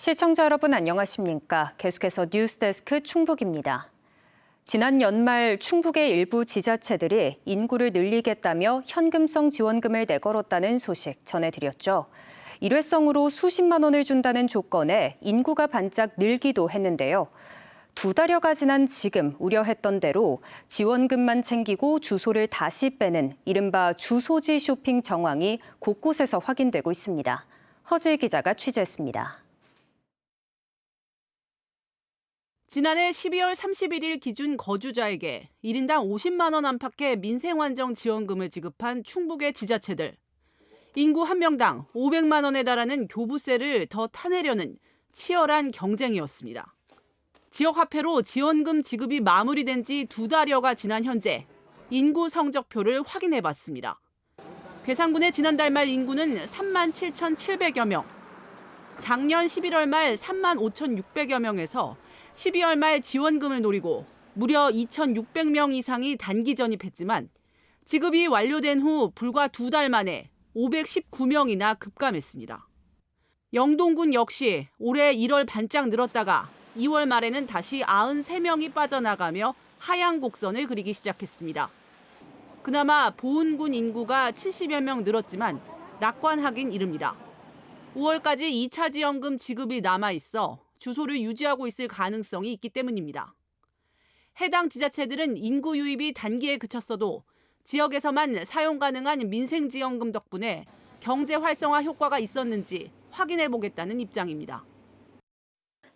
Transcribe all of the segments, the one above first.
시청자 여러분 안녕하십니까? 계속해서 뉴스데스크 충북입니다. 지난 연말 충북의 일부 지자체들이 인구를 늘리겠다며 현금성 지원금을 내걸었다는 소식 전해드렸죠. 일회성으로 수십만 원을 준다는 조건에 인구가 반짝 늘기도 했는데요. 2달여가 지난 지금 우려했던 대로 지원금만 챙기고 주소를 다시 빼는 이른바 주소지 쇼핑 정황이 곳곳에서 확인되고 있습니다. 허지일 기자가 취재했습니다. 지난해 12월 31일 기준 거주자에게 1인당 50만 원 안팎의 민생안정 지원금을 지급한 충북의 지자체들. 인구 1명당 500만 원에 달하는 교부세를 더 타내려는 치열한 경쟁이었습니다. 지역화폐로 지원금 지급이 마무리된 지 2달여가 지난 현재 인구 성적표를 확인해봤습니다. 괴산군의 지난달 말 인구는 3만 7,700여 명, 작년 11월 말 3만 5,600여 명에서 12월 말 지원금을 노리고 무려 2,600명 이상이 단기 전입했지만 지급이 완료된 후 불과 2달 만에 519명이나 급감했습니다. 영동군 역시 올해 1월 반짝 늘었다가 2월 말에는 다시 93명이 빠져나가며 하향 곡선을 그리기 시작했습니다. 그나마 보은군 인구가 70여 명 늘었지만 낙관하긴 이릅니다. 5월까지 2차 지원금 지급이 남아있어 주소를 유지하고 있을 가능성이 있기 때문입니다. 해당 지자체들은 인구 유입이 단기에 그쳤어도 지역에서만 사용 가능한 민생지원금 덕분에 경제 활성화 효과가 있었는지 확인해보겠다는 입장입니다.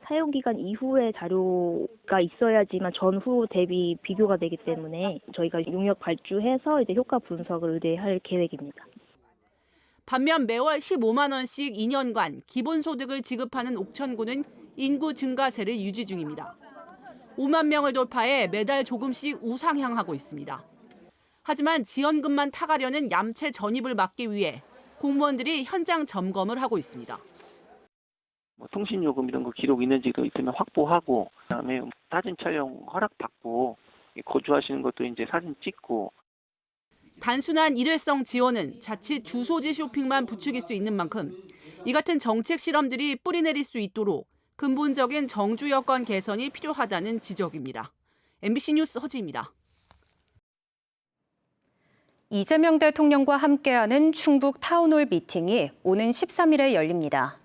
사용기간 이후의 자료가 있어야지만 전후 대비 비교가 되기 때문에 저희가 용역 발주해서 이제 효과 분석을 의뢰할 계획입니다. 반면 매월 15만 원씩 2년간 기본소득을 지급하는 옥천군은 인구 증가세를 유지 중입니다. 5만 명을 돌파해 매달 조금씩 우상향하고 있습니다. 하지만 지원금만 타가려는 얌체 전입을 막기 위해 공무원들이 현장 점검을 하고 있습니다. 통신요금 이런 거 기록 있는지도 있으면 확보하고, 그다음에 사진 촬영 허락받고 거주하시는 것도 이제 사진 찍고. 단순한 일회성 지원은 자칫 주소지 쇼핑만 부추길 수 있는 만큼 이 같은 정책 실험들이 뿌리내릴 수 있도록 근본적인 정주 여건 개선이 필요하다는 지적입니다. MBC 뉴스 허지입니다. 이재명 대통령과 함께하는 충북 타운홀 미팅이 오는 13일에 열립니다.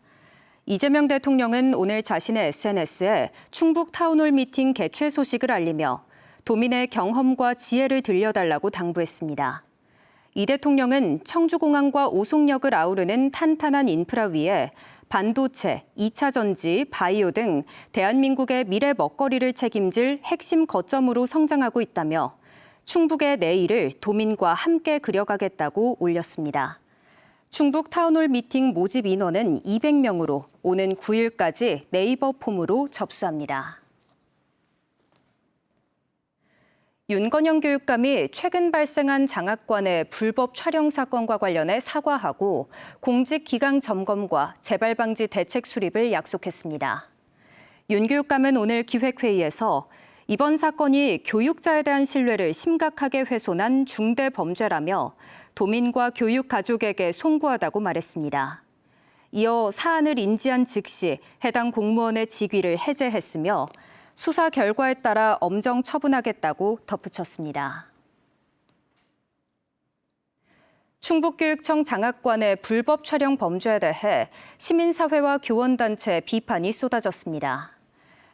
이재명 대통령은 오늘 자신의 SNS에 충북 타운홀 미팅 개최 소식을 알리며 도민의 경험과 지혜를 들려달라고 당부했습니다. 이 대통령은 청주공항과 오송역을 아우르는 탄탄한 인프라 위에 반도체, 2차 전지, 바이오 등 대한민국의 미래 먹거리를 책임질 핵심 거점으로 성장하고 있다며 충북의 내일을 도민과 함께 그려가겠다고 올렸습니다. 충북 타운홀 미팅 모집 인원은 200명으로 오는 9일까지 네이버 폼으로 접수합니다. 윤건영 교육감이 최근 발생한 장학관의 불법 촬영 사건과 관련해 사과하고 공직 기강 점검과 재발 방지 대책 수립을 약속했습니다. 윤 교육감은 오늘 기획회의에서 이번 사건이 교육자에 대한 신뢰를 심각하게 훼손한 중대 범죄라며 도민과 교육 가족에게 송구하다고 말했습니다. 이어 사안을 인지한 즉시 해당 공무원의 직위를 해제했으며 수사 결과에 따라 엄정 처분하겠다고 덧붙였습니다. 충북교육청 장학관의 불법 촬영 범죄에 대해 시민사회와 교원단체 비판이 쏟아졌습니다.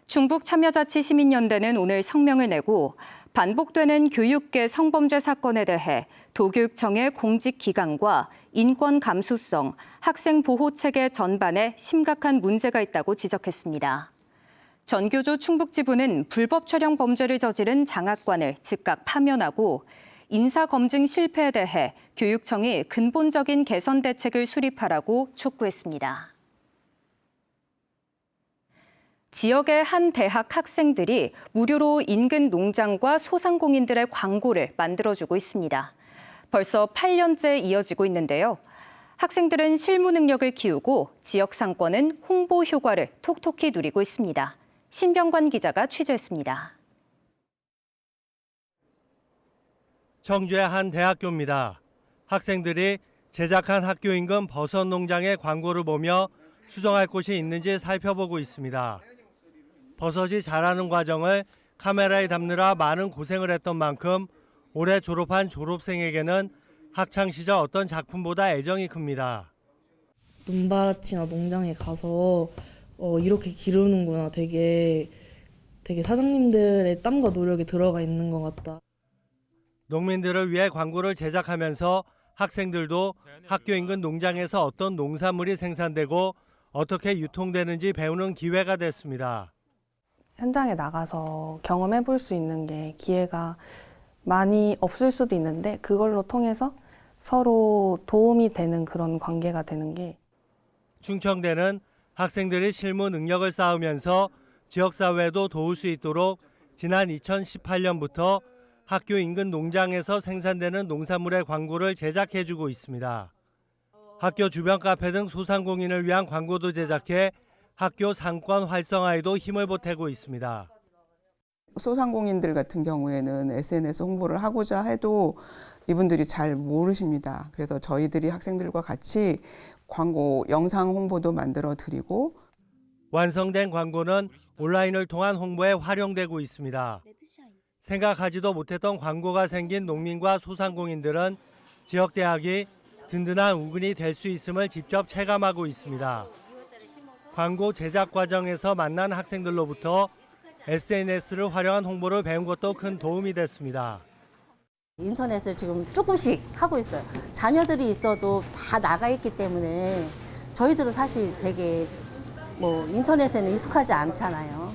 충북참여자치시민연대는 오늘 성명을 내고 반복되는 교육계 성범죄 사건에 대해 도교육청의 공직 기강과 인권 감수성, 학생 보호 체계 전반에 심각한 문제가 있다고 지적했습니다. 전교조 충북지부는 불법 촬영 범죄를 저지른 장학관을 즉각 파면하고 인사검증 실패에 대해 교육청이 근본적인 개선 대책을 수립하라고 촉구했습니다. 지역의 한 대학 학생들이 무료로 인근 농장과 소상공인들의 광고를 만들어주고 있습니다. 벌써 8년째 이어지고 있는데요. 학생들은 실무 능력을 키우고 지역 상권은 홍보 효과를 톡톡히 누리고 있습니다. 신병관 기자가 취재했습니다. 청주의 한 대학교입니다. 학생들이 제작한 학교 인근 버섯 농장의 광고를 보며 수정할 곳이 있는지 살펴보고 있습니다. 버섯이 자라는 과정을 카메라에 담느라 많은 고생을 했던 만큼 올해 졸업한 졸업생에게는 학창시절 어떤 작품보다 애정이 큽니다. 논밭이나 농장에 가서 이렇게 기르는구나. 되게 사장님들의 땀과 노력이 들어가 있는 것 같다. 농민들을 위해 광고를 제작하면서 학생들도 학교 인근 농장에서 어떤 농산물이 생산되고 어떻게 유통되는지 배우는 기회가 됐습니다. 현장에 나가서 경험해 볼 수 있는 게 기회가 많이 없을 수도 있는데 그걸로 통해서 서로 도움이 되는 그런 관계가 되는 게 충청대는 학생들이 실무 능력을 쌓으면서 지역사회도 도울 수 있도록 지난 2018년부터 학교 인근 농장에서 생산되는 농산물의 광고를 제작해주고 있습니다. 학교 주변 카페 등 소상공인을 위한 광고도 제작해 학교 상권 활성화에도 힘을 보태고 있습니다. 소상공인들 같은 경우에는 SNS 홍보를 하고자 해도 이분들이 잘 모르십니다. 그래서 저희들이 학생들과 같이 광고 영상 홍보도 만들어 드리고 완성된 광고는 온라인을 통한 홍보에 활용되고 있습니다. 생각하지도 못했던 광고가 생긴 농민과 소상공인들은 지역대학이 든든한 우근이 될 수 있음을 직접 체감하고 있습니다. 광고 제작 과정에서 만난 학생들로부터 SNS를 활용한 홍보를 배운 것도 큰 도움이 됐습니다. 인터넷을 지금 조금씩 하고 있어요. 자녀들이 있어도 다 나가 있기 때문에 저희들은 사실 되게 인터넷에는 익숙하지 않잖아요.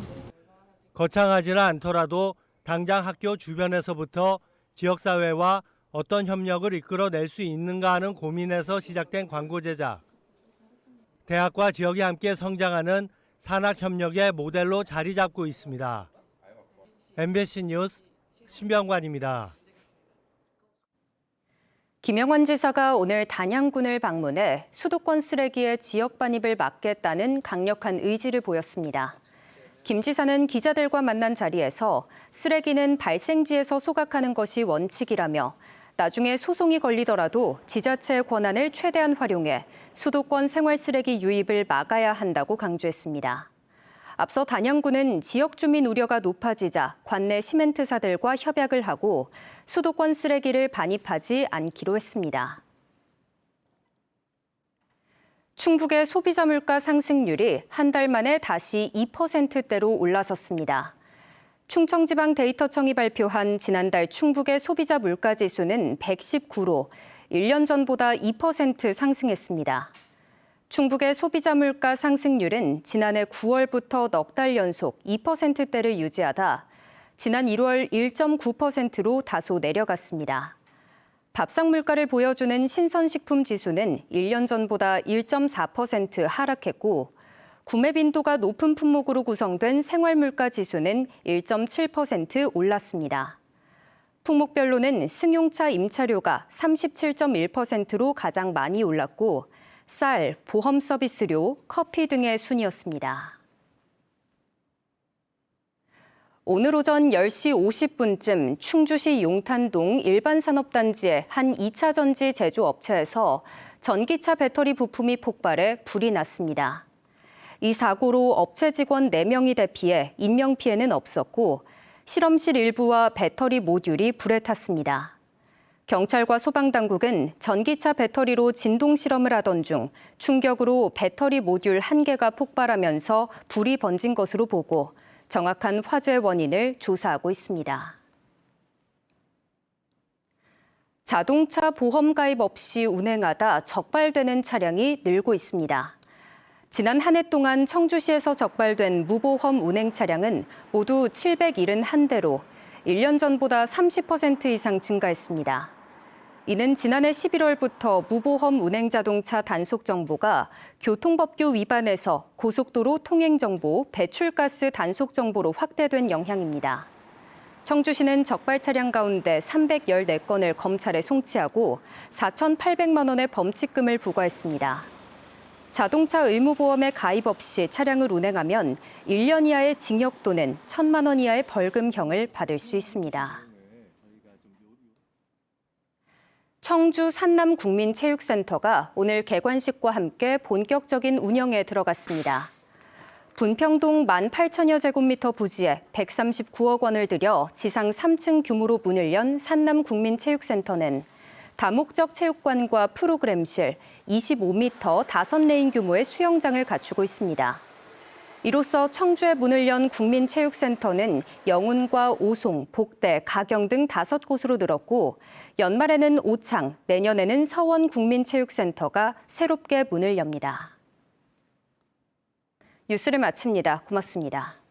거창하지는 않더라도 당장 학교 주변에서부터 지역사회와 어떤 협력을 이끌어낼 수 있는가 하는 고민에서 시작된 광고 제작. 대학과 지역이 함께 성장하는 산학협력의 모델로 자리 잡고 있습니다. MBC 뉴스 신병관입니다. 김영환 지사가 오늘 단양군을 방문해 수도권 쓰레기의 지역 반입을 막겠다는 강력한 의지를 보였습니다. 김 지사는 기자들과 만난 자리에서 쓰레기는 발생지에서 소각하는 것이 원칙이라며 나중에 소송이 걸리더라도 지자체의 권한을 최대한 활용해 수도권 생활 쓰레기 유입을 막아야 한다고 강조했습니다. 앞서 단양군은 지역 주민 우려가 높아지자 관내 시멘트사들과 협약을 하고 수도권 쓰레기를 반입하지 않기로 했습니다. 충북의 소비자 물가 상승률이 한 달 만에 다시 2%대로 올라섰습니다. 충청지방데이터청이 발표한 지난달 충북의 소비자 물가 지수는 119로 1년 전보다 2% 상승했습니다. 충북의 소비자 물가 상승률은 지난해 9월부터 넉 달 연속 2%대를 유지하다 지난 1월 1.9%로 다소 내려갔습니다. 밥상 물가를 보여주는 신선식품 지수는 1년 전보다 1.4% 하락했고 구매 빈도가 높은 품목으로 구성된 생활물가 지수는 1.7% 올랐습니다. 품목별로는 승용차 임차료가 37.1%로 가장 많이 올랐고 쌀, 보험 서비스료, 커피 등의 순이었습니다. 오늘 오전 10시 50분쯤 충주시 용탄동 일반산업단지의 한 2차 전지 제조업체에서 전기차 배터리 부품이 폭발해 불이 났습니다. 이 사고로 업체 직원 4명이 대피해 인명피해는 없었고 실험실 일부와 배터리 모듈이 불에 탔습니다. 경찰과 소방당국은 전기차 배터리로 진동 실험을 하던 중 충격으로 배터리 모듈 1개가 폭발하면서 불이 번진 것으로 보고 정확한 화재 원인을 조사하고 있습니다. 자동차 보험 가입 없이 운행하다 적발되는 차량이 늘고 있습니다. 지난 한 해 동안 청주시에서 적발된 무보험 운행 차량은 모두 771대로 1년 전보다 30% 이상 증가했습니다. 이는 지난해 11월부터 무보험 운행 자동차 단속 정보가 교통법규 위반에서 고속도로 통행 정보, 배출가스 단속 정보로 확대된 영향입니다. 청주시는 적발 차량 가운데 314건을 검찰에 송치하고 4,800만 원의 범칙금을 부과했습니다. 자동차 의무보험에 가입 없이 차량을 운행하면 1년 이하의 징역 또는 1,000만 원 이하의 벌금형을 받을 수 있습니다. 청주 산남국민체육센터가 오늘 개관식과 함께 본격적인 운영에 들어갔습니다. 분평동 18,000여 제곱미터 부지에 139억 원을 들여 지상 3층 규모로 문을 연 산남국민체육센터는 다목적 체육관과 프로그램실, 25m 5레인 규모의 수영장을 갖추고 있습니다. 이로써 청주에 문을 연 국민체육센터는 영운과 오송, 복대, 가경 등 5곳으로 늘었고 연말에는 오창, 내년에는 서원 국민체육센터가 새롭게 문을 엽니다. 뉴스를 마칩니다. 고맙습니다.